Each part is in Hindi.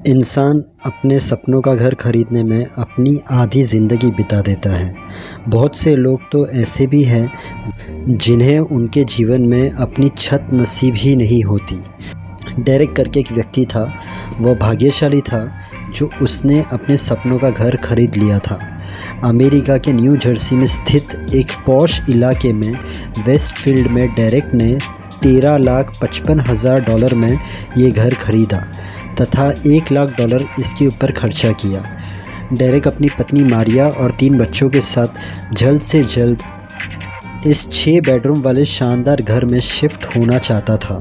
इंसान अपने सपनों का घर खरीदने में अपनी आधी ज़िंदगी बिता देता है। बहुत से लोग तो ऐसे भी हैं जिन्हें उनके जीवन में अपनी छत नसीब ही नहीं होती। डेरेक करके एक व्यक्ति था। वह भाग्यशाली था जो उसने अपने सपनों का घर खरीद लिया था। अमेरिका के न्यू जर्सी में स्थित एक पॉश इलाके में वेस्टफील्ड में डेरेक ने $13,55,000 में ये घर खरीदा तथा $1,00,000 इसके ऊपर खर्चा किया। डेरेक अपनी पत्नी मारिया और 3 बच्चों के साथ जल्द से जल्द इस 6 बेडरूम वाले शानदार घर में शिफ्ट होना चाहता था।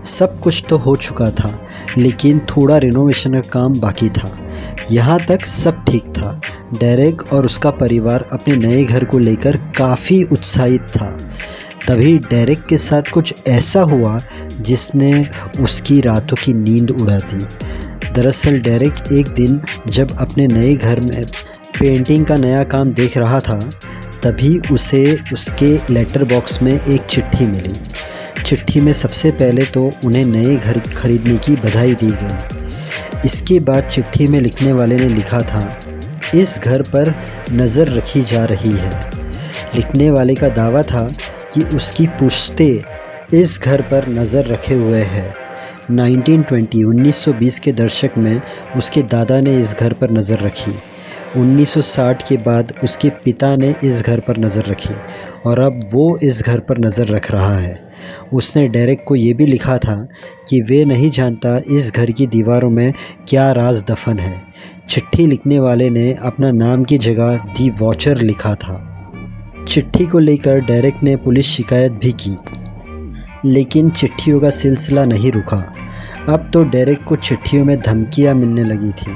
सब कुछ तो हो चुका था, लेकिन थोड़ा रिनोवेशन का काम बाकी था। यहाँ तक सब ठीक था। डेरेक और उसका परिवार अपने नए घर को लेकर काफ़ी उत्साहित था। तभी डेरेक के साथ कुछ ऐसा हुआ जिसने उसकी रातों की नींद उड़ा दी। दरअसल डेरेक एक दिन जब अपने नए घर में पेंटिंग का नया काम देख रहा था, तभी उसे उसके लेटर बॉक्स में एक चिट्ठी मिली। चिट्ठी में सबसे पहले तो उन्हें नए घर खरीदने की बधाई दी गई। इसके बाद चिट्ठी में लिखने वाले ने लिखा था, इस घर पर नज़र रखी जा रही है। लिखने वाले का दावा था कि उसकी पुश्तें इस घर पर नज़र रखे हुए हैं। 1920 के दशक में उसके दादा ने इस घर पर नज़र रखी। 1960 के बाद उसके पिता ने इस घर पर नज़र रखी और अब वो इस घर पर नज़र रख रहा है। उसने डेरेक को ये भी लिखा था कि वे नहीं जानता इस घर की दीवारों में क्या राज दफन है। चिट्ठी लिखने वाले ने अपना नाम की जगह दी वॉचर लिखा था। चिट्ठी को लेकर डेरेक ने पुलिस शिकायत भी की, लेकिन चिट्ठियों का सिलसिला नहीं रुका। अब तो डेरेक को चिट्ठियों में धमकियां मिलने लगी थी।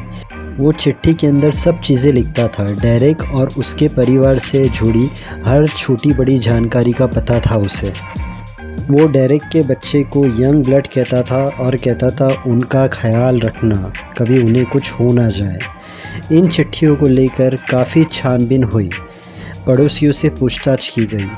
वो चिट्ठी के अंदर सब चीज़ें लिखता था। डेरेक और उसके परिवार से जुड़ी हर छोटी बड़ी जानकारी का पता था उसे। वो डेरेक के बच्चे को यंग ब्लड कहता था और कहता था उनका ख्याल रखना, कभी उन्हें कुछ हो ना जाए। इन चिट्ठियों को लेकर काफ़ी छानबीन हुई, पड़ोसियों से पूछताछ की गई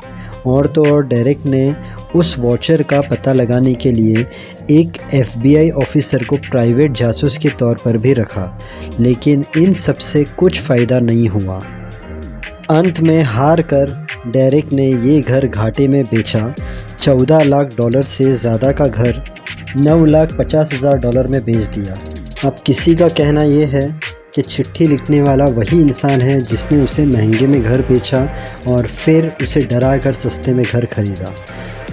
और तो और डेरेक ने उस वॉचर का पता लगाने के लिए एक FBI ऑफिसर को प्राइवेट जासूस के तौर पर भी रखा, लेकिन इन सब से कुछ फ़ायदा नहीं हुआ। अंत में हार कर डेरेक ने ये घर घाटे में बेचा। $14,00,000 से ज़्यादा का घर $9,50,000 में बेच दिया। अब किसी का कहना ये है कि चिट्ठी लिखने वाला वही इंसान है जिसने उसे महंगे में घर बेचा और फिर उसे डरा कर सस्ते में घर खरीदा।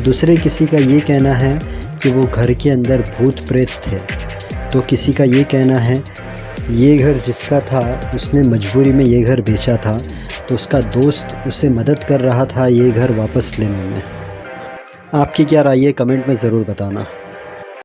दूसरे किसी का ये कहना है कि वो घर के अंदर भूत प्रेत थे। तो किसी का ये कहना है ये घर जिसका था उसने मजबूरी में ये घर बेचा था, तो उसका दोस्त उसे मदद कर रहा था ये घर वापस लेने में। आपकी क्या राय है, कमेंट में ज़रूर बताना।